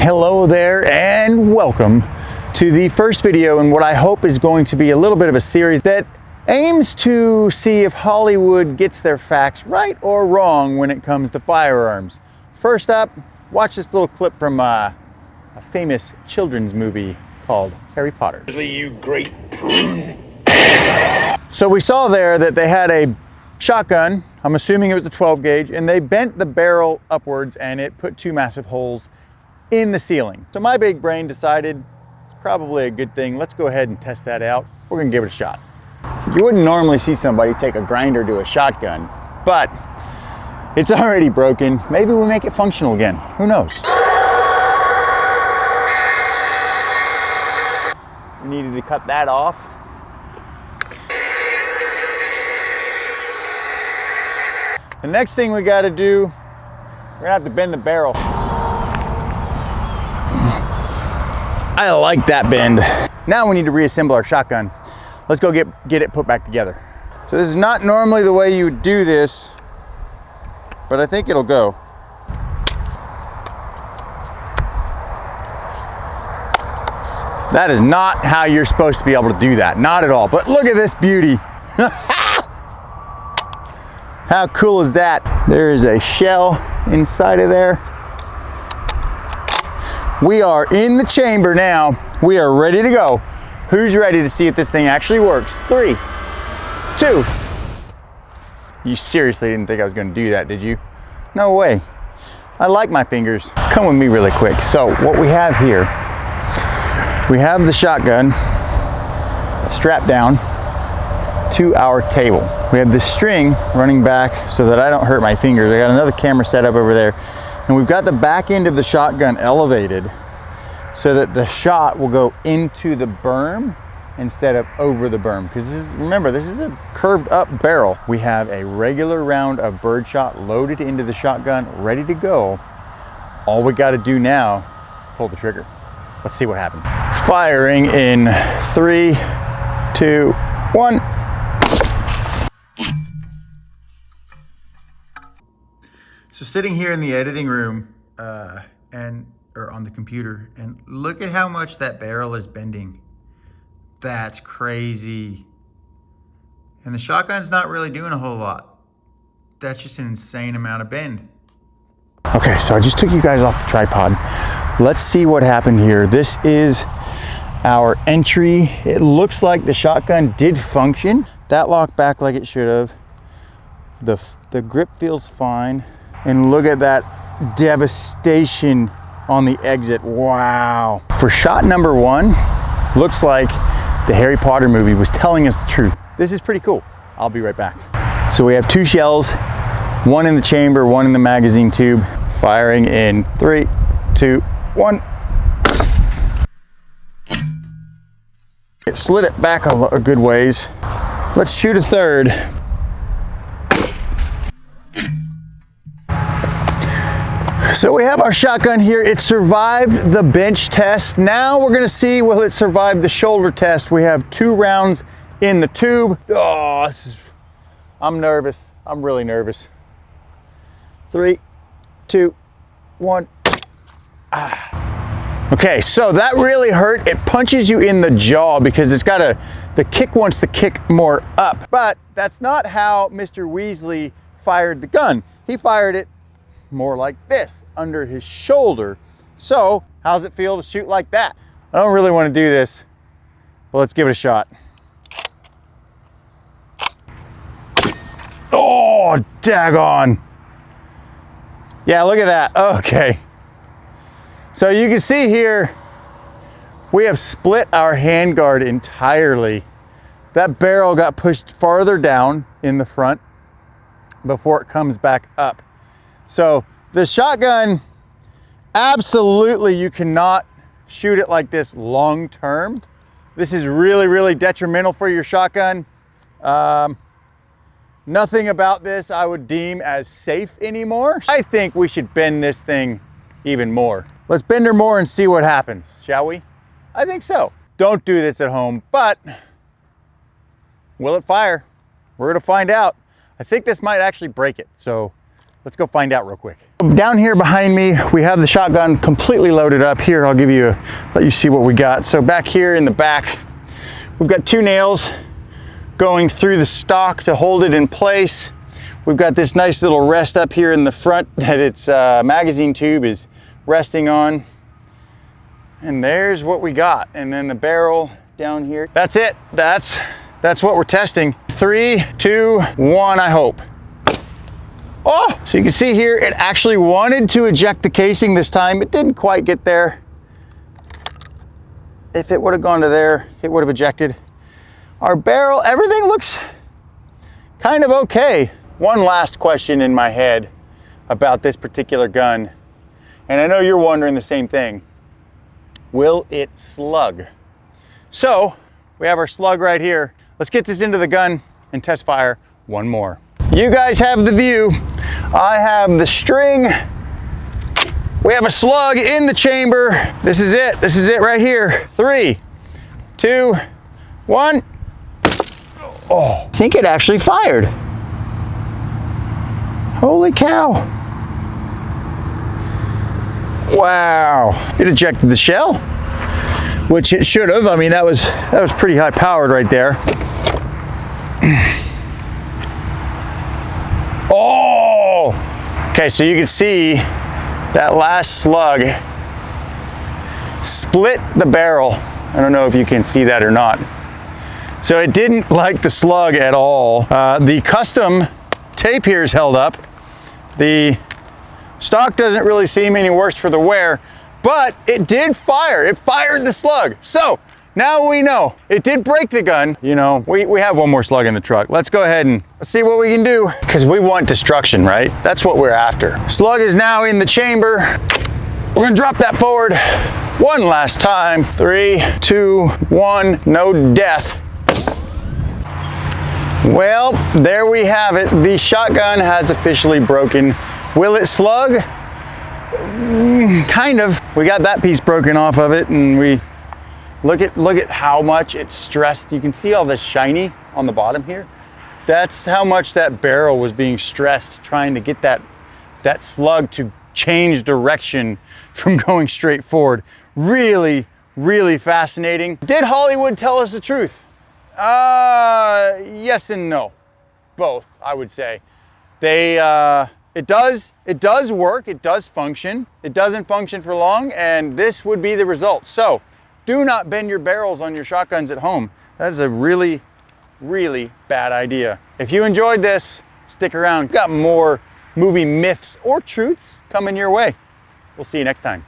Hello there and welcome to the first video in what I hope is going to be a little bit of a series that aims to see if Hollywood gets their facts right or wrong when it comes to firearms. First up, watch this little clip from a famous children's movie called Harry Potter. You great. So we saw there that they had a shotgun, I'm assuming it was a 12 gauge, and they bent the barrel upwards and it put two massive holes in the ceiling. So my big brain decided it's probably a good thing. Let's go ahead and test that out. We're gonna give it a shot. You wouldn't normally see somebody take a grinder to a shotgun, but it's already broken. Maybe we make it functional again. Who knows? We needed to cut that off. The next thing we gotta do, we're gonna have to bend the barrel. I like that bend. Now we need to reassemble our shotgun. Let's go get it put back together. So this is not normally the way you would do this, but I think it'll go. That is not how you're supposed to be able to do that. Not at all. But look at this beauty. How cool is that? There is a shell inside of there. We are in the chamber now. We are ready to go. Who's ready to see if this thing actually works? 3, 2. You seriously didn't think I was gonna do that, did you? No way. I like my fingers. Come with me really quick. So what we have here, we have the shotgun strapped down to our table. We have this string running back so that I don't hurt my fingers. I got another camera set up over there. And we've got the back end of the shotgun elevated so that the shot will go into the berm instead of over the berm. Because remember, this is a curved up barrel. We have a regular round of birdshot loaded into the shotgun, ready to go. All we gotta do now is pull the trigger. Let's see what happens. Firing in 3, 2, 1. So sitting here in the editing room or on the computer, and look at how much that barrel is bending. That's crazy. And the shotgun's not really doing a whole lot. That's just an insane amount of bend. Okay, so I just took you guys off the tripod. Let's see what happened here. This is our entry. It looks like the shotgun did function. That locked back like it should have. The grip feels fine. And look at that devastation on the exit. Wow. For shot number 1, looks like the Harry Potter movie was telling us the truth. This is pretty cool. I'll be right back. So we have 2 shells, 1 in the chamber, 1 in the magazine tube. Firing in 3, 2, 1. It slid it back a good ways. Let's shoot a third. So we have our shotgun here. It survived the bench test. Now we're gonna see, will it survive the shoulder test? We have 2 rounds in the tube. Oh, I'm nervous. I'm really nervous. 3, 2, 1. Okay, so that really hurt. It punches you in the jaw because it's got the kick wants to kick more up. But that's not how Mr. Weasley fired the gun. He fired it more like this, under his shoulder. So, how's it feel to shoot like that? I don't really want to do this, but let's give it a shot. Oh, daggone. Yeah, look at that. Okay. So you can see here, we have split our handguard entirely. That barrel got pushed farther down in the front before it comes back up. So the shotgun, absolutely you cannot shoot it like this long term. This is really, really detrimental for your shotgun. Nothing about this I would deem as safe anymore. I think we should bend this thing even more. Let's bend her more and see what happens, shall we? I think so. Don't do this at home, but will it fire? We're gonna find out. I think this might actually break it. So Let's go find out real quick. Down here behind me, we have the shotgun completely loaded up. Here, I'll let you see what we got. So back here in the back, we've got 2 nails going through the stock to hold it in place. We've got this nice little rest up here in the front that its magazine tube is resting on. And there's what we got. And then the barrel down here. That's it. That's what we're testing. 3, 2, 1, I hope. Oh, so you can see here, it actually wanted to eject the casing this time. It didn't quite get there. If it would have gone to there, it would have ejected. Our barrel, everything looks kind of okay. One last question in my head about this particular gun, and I know you're wondering the same thing. Will it slug? So, we have our slug right here. Let's get this into the gun and test fire one more. You guys have the view. I have the string. We have a slug in the chamber. This is it. This is it right here. 3, 2, 1. Oh, I think it actually fired. Holy cow. Wow. It ejected the shell, which it should have. I mean, that was pretty high powered right there. Oh! Okay, so you can see that last slug split the barrel. I don't know if you can see that or not. So it didn't like the slug at all. The custom tape here is held up. The stock doesn't really seem any worse for the wear, but it did fire. It fired the slug. So now we know it did break the gun. You know, we have one more slug in the truck. Let's go ahead and let's see what we can do, because we want destruction, right? That's what we're after. Slug is now in the chamber. We're gonna drop that forward one last time. 3, 2, 1, no death. Well, there we have it. The shotgun has officially broken. Will it slug? Kind of. We got that piece broken off of it, and we look at how much it's stressed. You can see all this shiny on the bottom here. That's how much that barrel was being stressed, trying to get that slug to change direction from going straight forward. Really, really fascinating. Did Hollywood tell us the truth? Yes and no. Both, I would say. It does work, it does function. It doesn't function for long, and this would be the result. So, do not bend your barrels on your shotguns at home. That is a really, really bad idea. If you enjoyed this, stick around. We've got more movie myths or truths coming your way. We'll see you next time.